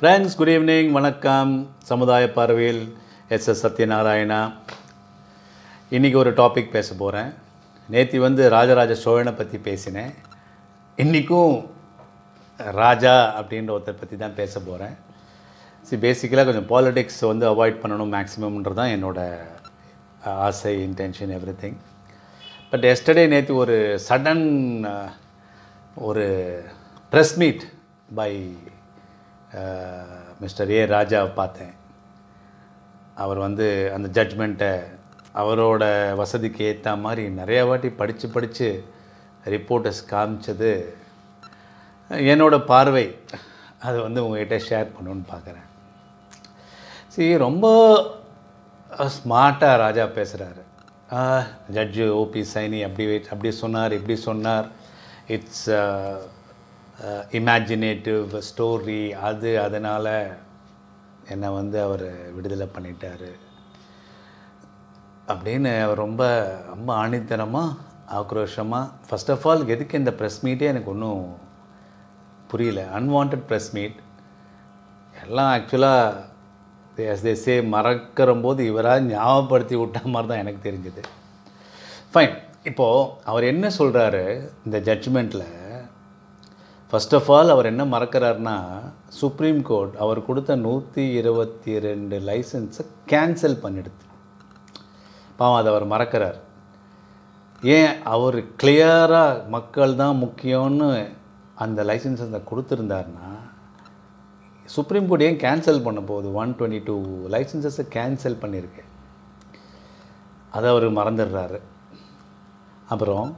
Friends, good evening. வணக்கம். சமுதாய பார்வையில் எஸ் சத்யநாராயணா. இன்றைக்கி ஒரு டாபிக் பேச போகிறேன். நேற்று ராஜராஜ சோழனை பற்றி பேசினேன். இன்றைக்கும் ராஜா அப்படின்ற ஒருத்தரை பற்றி தான் பேச போகிறேன். பேசிக்கலாக கொஞ்சம் பாலிடிக்ஸ் அவாய்ட் பண்ணணும் மேக்ஸிமம்ன்றது தான் என்னோடய ஆசை, intention, every thing. But yesterday நேற்று ஒரு சடன் ஒரு press meet by mister A ராஜாவை பார்த்தேன். அவர் அந்த ஜட்ஜ்மெண்ட்டை அவரோட வசதிக்கு ஏற்ற மாதிரி நிறையா வாட்டி படித்து ரிப்போர்ட்டர்ஸ் காமிச்சது என்னோடய பார்வை. அது உங்கள்கிட்ட ஷேர் பண்ணணுன்னு பார்க்குறேன். ரொம்ப ஸ்மார்ட்டாக ராஜா பேசுகிறாரு. ஜட்ஜு ஓபி சைனி அப்படி சொன்னார், இப்படி சொன்னார். It's imaginative story. அதனால் என்னை அவர் விடுதலை பண்ணிட்டார் அப்படின்னு அவர் ரொம்ப ரொம்ப ஆணித்தனமாக, ஆக்ரோஷமாக. ஃபர்ஸ்ட் ஆஃப் ஆல், எதுக்கு இந்த ப்ரெஸ் மீட்டே எனக்கு ஒன்றும் புரியல. அன்வான்ட் ப்ரெஸ் மீட் எல்லாம் ஆக்சுவலாக எஸ்தேசே மறக்கிறம்போது இவராக ஞாபகப்படுத்தி விட்ட மாதிரி தான் எனக்கு தெரிஞ்சுது. ஃபைன். இப்போது அவர் என்ன சொல்கிறாரு இந்த ஜட்ஜ்மெண்ட்டில்? ஃபர்ஸ்ட் ஆஃப் ஆல், அவர் என்ன மறக்கிறாருன்னா, சுப்ரீம் கோர்ட் அவர் கொடுத்த 122 லைசன்ஸை கேன்சல் பண்ணிடுது. பாவம், அதை அவர் மறக்கிறார். ஏன்? அவர் கிளியராக மக்கள் தான் முக்கியம்னு அந்த லைசன்ஸை கொடுத்துருந்தாருன்னா, சுப்ரீம் கோர்ட் ஏன் கேன்சல் பண்ண போகுது? 122 லைசன்ஸஸை கேன்சல் பண்ணியிருக்கு. அதை அவர் மறந்துடுறாரு. அப்புறம்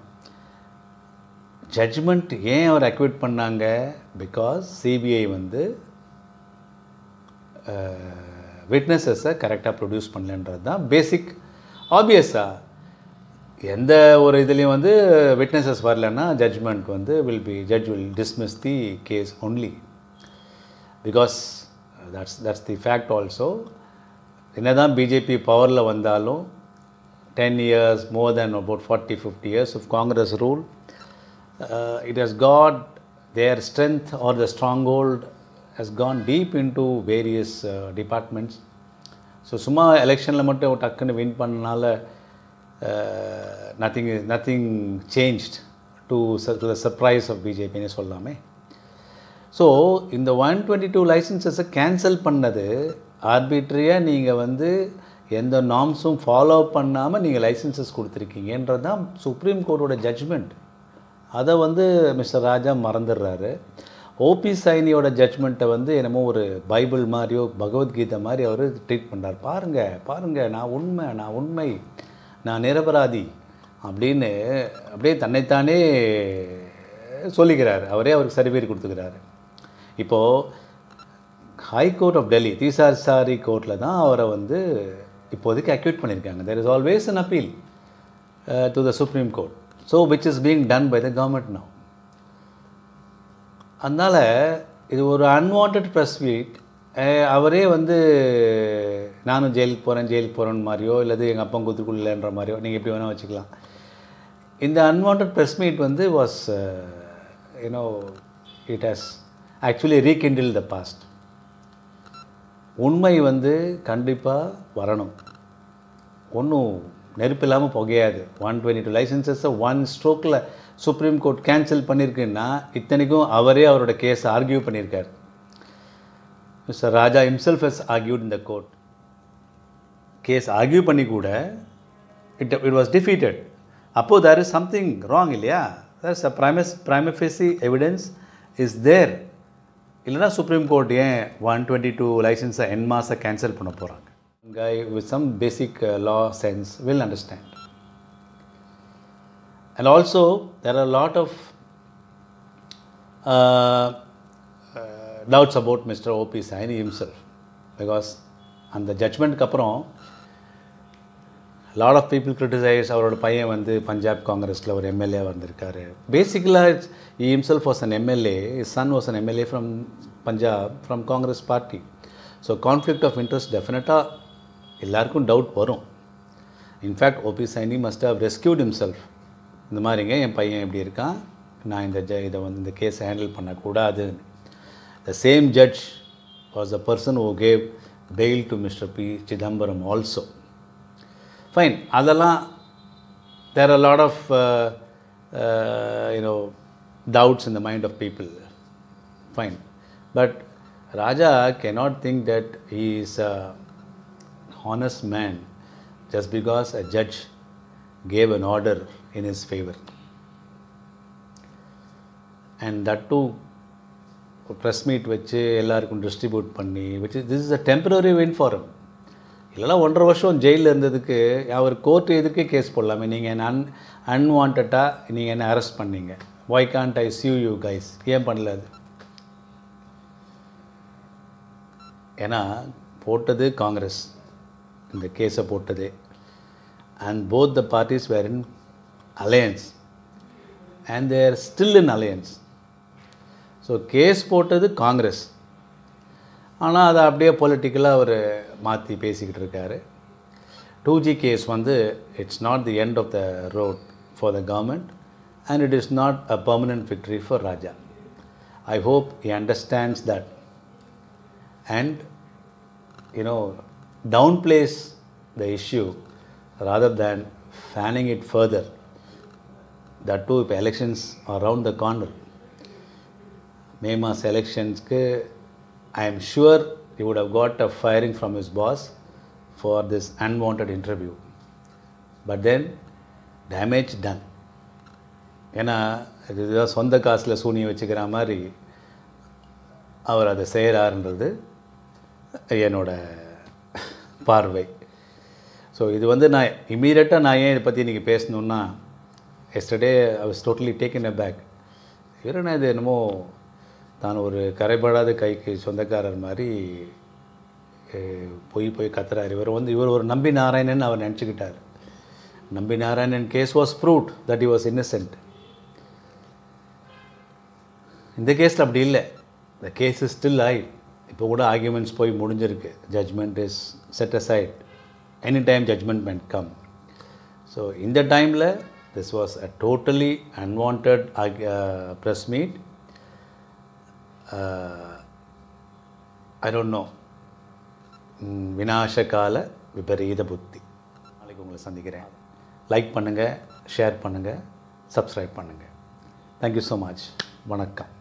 ஜட்ஜ்மெண்ட் ஏன் அவர் அக்யூட் பண்ணாங்க? பிகாஸ் சிபிஐ விட்னஸஸை கரெக்டாக ப்ரொடியூஸ் பண்ணலன்றது தான் பேசிக். ஆப்வியஸாக எந்த ஒரு இதுலேயும் விட்னஸஸ் வரலன்னா judgement judge will dismiss the case only. Because that's the fact also. என்ன தான் பிஜேபி பவரில் வந்தாலும் 10 years, more than about 40-50 years of Congress rule, it has got their strength, or the stronghold has gone deep into various departments. So சும்மா எலெக்ஷனில் மட்டும் டக்குன்னு win பண்ணனால nothing changed to the surprise of BJP சொல்லலாமே. So இந்த 122 லைசன்ஸஸை cancel பண்ணது ஆர்பிட்ரியாக நீங்கள் எந்த நார்ம்ஸும் ஃபாலோ பண்ணாமல் நீங்கள் லைசன்ஸஸ் கொடுத்துருக்கீங்கன்றது தான் சுப்ரீம் கோர்ட்டோட ஜட்ஜ்மெண்ட். அதை மிஸ்டர் ராஜா மறந்துடுறாரு. ஓபி சைனியோட ஜட்ஜ்மெண்ட்டை என்னமோ ஒரு பைபிள் மாதிரியோ பகவத்கீதை மாதிரி அவர் ட்ரீட் பண்ணுறார். பாருங்கள், நான் உண்மை, நான் நிரபராதி அப்படின்னு அப்படியே தன்னைத்தானே சொல்லிக்கிறார். அவரே அவருக்கு சர்டிஃபிகேட் கொடுத்துக்கிறாரு. இப்போது ஹைகோர்ட் ஆஃப் டெல்லி, தீசாரி கோர்ட்டில் தான் அவரை இப்போதைக்கு அக்யூட் பண்ணியிருக்காங்க. there is always an appeal to the Supreme Court, so which is being done by the government now. அதனால் இது ஒரு அன்வான்ட் ப்ரெஸ் மீட். அவரே நானும் ஜெயிலுக்கு போகிறேன்னு மாதிரியோ, இல்லது எங்கள் அப்பா குத்துக்குள்ளன்ற மாதிரியோ, நீங்கள் எப்படி வேணால் வச்சுக்கலாம். இந்த unwanted press meet was it has actually rekindle the past. உண்மை கண்டிப்பாக வரணும். ஒன்றும் நெருப்பு இல்லாமல் புகையாது. 122 லைசன்ஸஸை ஒன் ஸ்ட்ரோக்கில் சுப்ரீம் கோர்ட் கேன்சல் பண்ணியிருக்குன்னா, இத்தனைக்கும் அவரே அவரோட கேஸை ஆர்கியூ பண்ணியிருக்கார். Mister Raja himself has argued in the court. Case argue பண்ணி கூட it was defeated. அப்போது there is something wrong இல்லையா? there is a prima facie evidence is there. இல்லைனா சுப்ரீம் கோர்ட் ஏன் 122 லைசன்ஸை என் மாதம் கேன்சல் பண்ண போகிறாங்க? guy with some basic law sense will understand. And also there are a lot of doubts about Mr. O.P. Saini himself, because அந்த ஜட்ஜ்மெண்ட்டுக்கு அப்புறம் lot of people criticize அவரோட பையன் பஞ்சாப் காங்கிரஸில் ஒரு எம்எல்ஏ வந்திருக்காரு. பேசிக்கலாக he himself was an MLA, his son was an MLA from Punjab, from Congress party. So conflict of interest டெஃபினட்டாக எல்லாருக்கும் டவுட் வரும். In fact OP Saini must have rescued himself. இந்த மாதிரிங்க என் பையன் எப்படி இருக்கான், நான் இந்த கேஸை ஹேண்டில் பண்ணக்கூடாது. The same judge was the person who gave bail to Mr. P. Chidambaram also. Fine. அதெல்லாம் there are a lot of doubts in the mind of people. Fine. But Raja cannot think that he is a honest man just because a judge gave an order in his favor. And that too, press meet வச்சு எல்லாருக்கும் distribute பண்ணி which is this is a temporary win for him. இல்லைனா 1.5 வருஷம் ஜெயிலில் இருந்ததுக்கு அவர் court எதுக்கே case போடலாமே. நீங்கள் என்ன அன்வான்டாக நீங்கள் என்ன அரெஸ்ட் பண்ணீங்க, why can't I sue you guys, ஏன் பண்ணல அது? ஏன்னா போட்டது காங்கிரஸ் இந்த கேஸை போட்டது, and both the parties were in alliance and they are still in alliance. So case போட்டது காங்கிரஸ், ஆனால் அதை அப்படியே பொலிட்டிக்கலாக அவர் மாற்றி பேசிக்கிட்டு இருக்காரு. 2G கேஸ் வந்து it's not the end of the road for the government and it is not a permanent victory for Raja. I hope he understands that and downplays the issue rather than fanning it further. That too, if elections are around the corner, May Mas elections, I am sure he would have got a firing from his boss for this unwanted interview. But then, damage done. ஏன்னா இதுதான் சொந்த காசில் சூனியை வச்சுக்கிற மாதிரி அவர் அதை செய்கிறாருன்றது என்னோட பார்வை. So இது வந்து நான் இம்மீடியட்டாக நான் ஏன் இதை பற்றி இன்றைக்கி பேசணுன்னா, yesterday I was totally taken aback. இவருன்னா இது என்னமோ தான் ஒரு கரைபடாத கைக்கு சொந்தக்காரர் மாதிரி போய் கத்துறாரு. இவர் ஒரு நம்பி நாராயணன் அவர் நினச்சிக்கிட்டார். Nambi Narayanan case was proved that he was innocent. இந்த கேஸில் அப்படி இல்லை. The case is still live. இப்போ கூட ஆர்கியூமெண்ட்ஸ் போய் முடிஞ்சிருக்கு. Judgement is set aside. Any time judgement மென்ட் கம். ஸோ இந்த டைமில் this was a totally unwanted press meet. I don't know, விநாசகால விபரீத புத்தி. நாளைக்கு உங்களை சந்திக்கிறேன். லைக் பண்ணுங்கள், ஷேர் பண்ணுங்கள், சப்ஸ்கிரைப் பண்ணுங்கள். Thank you so much. வணக்கம்.